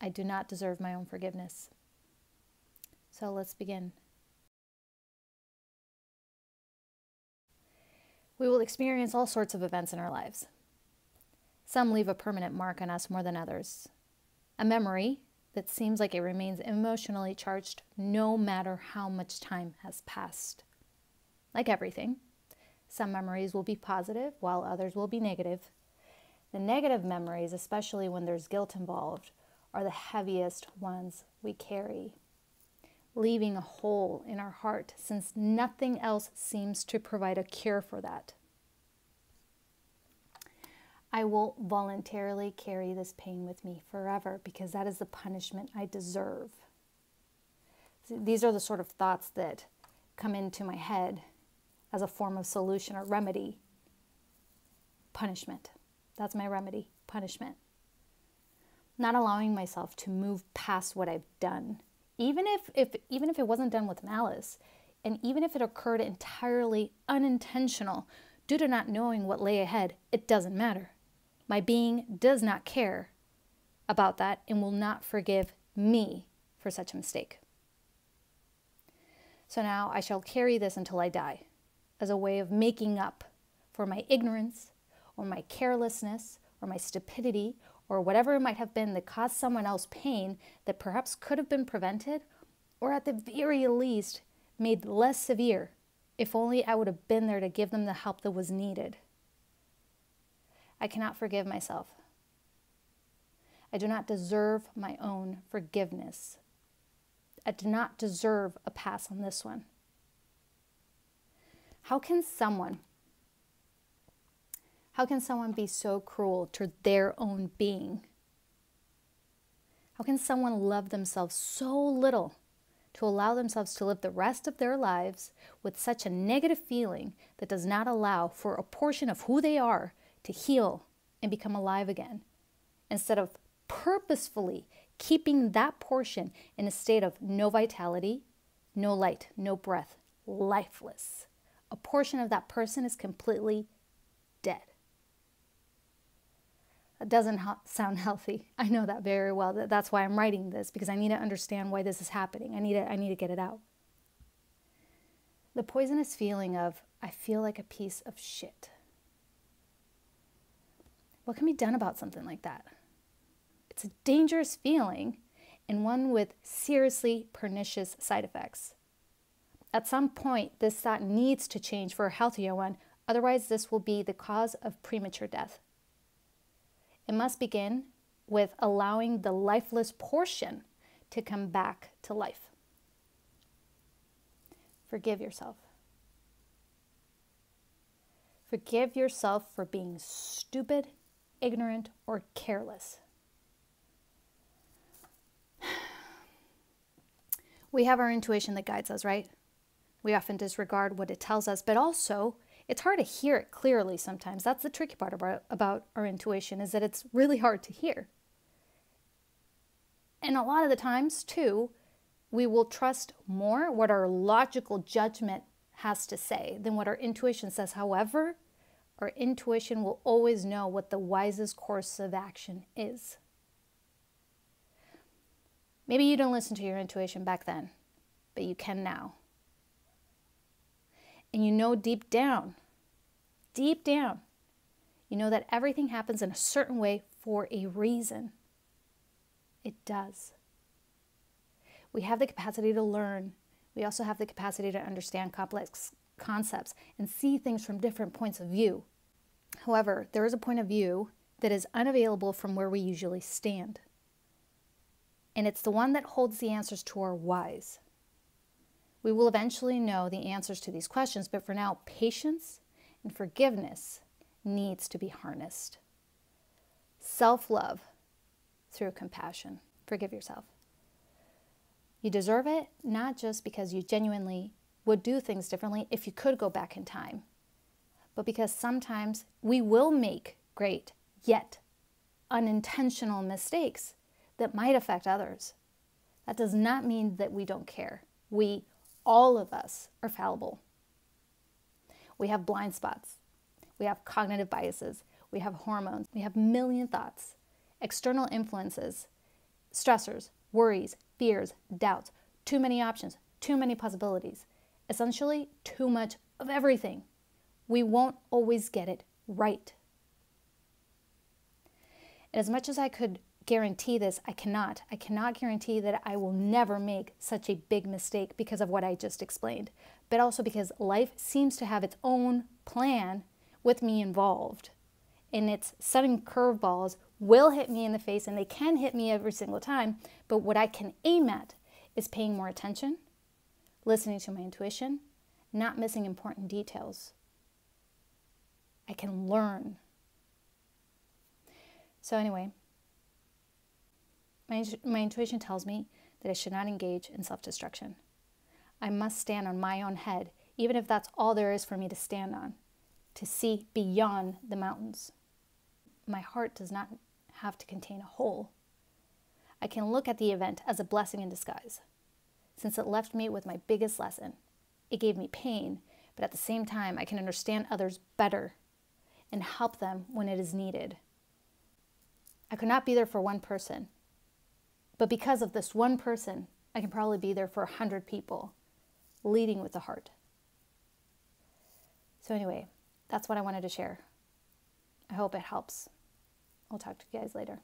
I do not deserve my own forgiveness. So let's begin. We will experience all sorts of events in our lives. Some leave a permanent mark on us more than others. A memory that seems like it remains emotionally charged no matter how much time has passed. Like everything, some memories will be positive while others will be negative. The negative memories, especially when there's guilt involved, are the heaviest ones we carry, leaving a hole in our heart since nothing else seems to provide a cure for that. I will voluntarily carry this pain with me forever because that is the punishment I deserve. These are the sort of thoughts that come into my head as a form of solution or remedy. Punishment. That's my remedy. Punishment. Not allowing myself to move past what I've done, even if it wasn't done with malice, and even if it occurred entirely unintentional due to not knowing what lay ahead, it doesn't matter. My being does not care about that and will not forgive me for such a mistake. So now I shall carry this until I die as a way of making up for my ignorance or my carelessness or my stupidity or whatever it might have been that caused someone else pain that perhaps could have been prevented or at the very least made less severe if only I would have been there to give them the help that was needed. I cannot forgive myself. I do not deserve my own forgiveness. I do not deserve a pass on this one. How can someone be so cruel to their own being? How can someone love themselves so little to allow themselves to live the rest of their lives with such a negative feeling that does not allow for a portion of who they are to heal and become alive again, instead of purposefully keeping that portion in a state of no vitality, no light, no breath, lifeless? A portion of that person is completely dead. That doesn't sound healthy. I know that very well. That's why I'm writing this, because I need to understand why this is happening. I need to get it out. The poisonous feeling of, I feel like a piece of shit. What can be done about something like that? It's a dangerous feeling and one with seriously pernicious side effects. At some point, this thought needs to change for a healthier one. Otherwise, this will be the cause of premature death. It must begin with allowing the lifeless portion to come back to life. Forgive yourself. Forgive yourself for being stupid, ignorant, or careless. We have our intuition that guides us, right? We often disregard what it tells us, but also it's hard to hear it clearly sometimes. That's the tricky part about our intuition, is that it's really hard to hear. And a lot of the times, too, we will trust more what our logical judgment has to say than what our intuition says. However, our intuition will always know what the wisest course of action is. Maybe you didn't listen to your intuition back then, but you can now. And you know deep down, you know that everything happens in a certain way for a reason. It does. We have the capacity to learn. We also have the capacity to understand complex concepts and see things from different points of view. However, there is a point of view that is unavailable from where we usually stand. And it's the one that holds the answers to our whys. We will eventually know the answers to these questions, but for now, patience and forgiveness needs to be harnessed. Self-love through compassion. Forgive yourself. You deserve it, not just because you genuinely would do things differently if you could go back in time, but because sometimes we will make great, yet unintentional mistakes that might affect others. That does not mean that we don't care. All of us are fallible. We have blind spots. We have cognitive biases. We have hormones. We have a million thoughts, external influences, stressors, worries, fears, doubts, too many options, too many possibilities, essentially too much of everything. We won't always get it right. And as much as I could guarantee this, I cannot. I cannot guarantee that I will never make such a big mistake because of what I just explained, but also because life seems to have its own plan with me involved. And its sudden curveballs will hit me in the face, and they can hit me every single time. But what I can aim at is paying more attention, listening to my intuition, not missing important details. I can learn. So anyway, my intuition tells me that I should not engage in self-destruction. I must stand on my own head, even if that's all there is for me to stand on, to see beyond the mountains. My heart does not have to contain a hole. I can look at the event as a blessing in disguise, since it left me with my biggest lesson. It gave me pain, but at the same time, I can understand others better and help them when it is needed. I could not be there for one person, but because of this one person, I can probably be there for 100 people, leading with the heart. So anyway, that's what I wanted to share. I hope it helps. I'll talk to you guys later.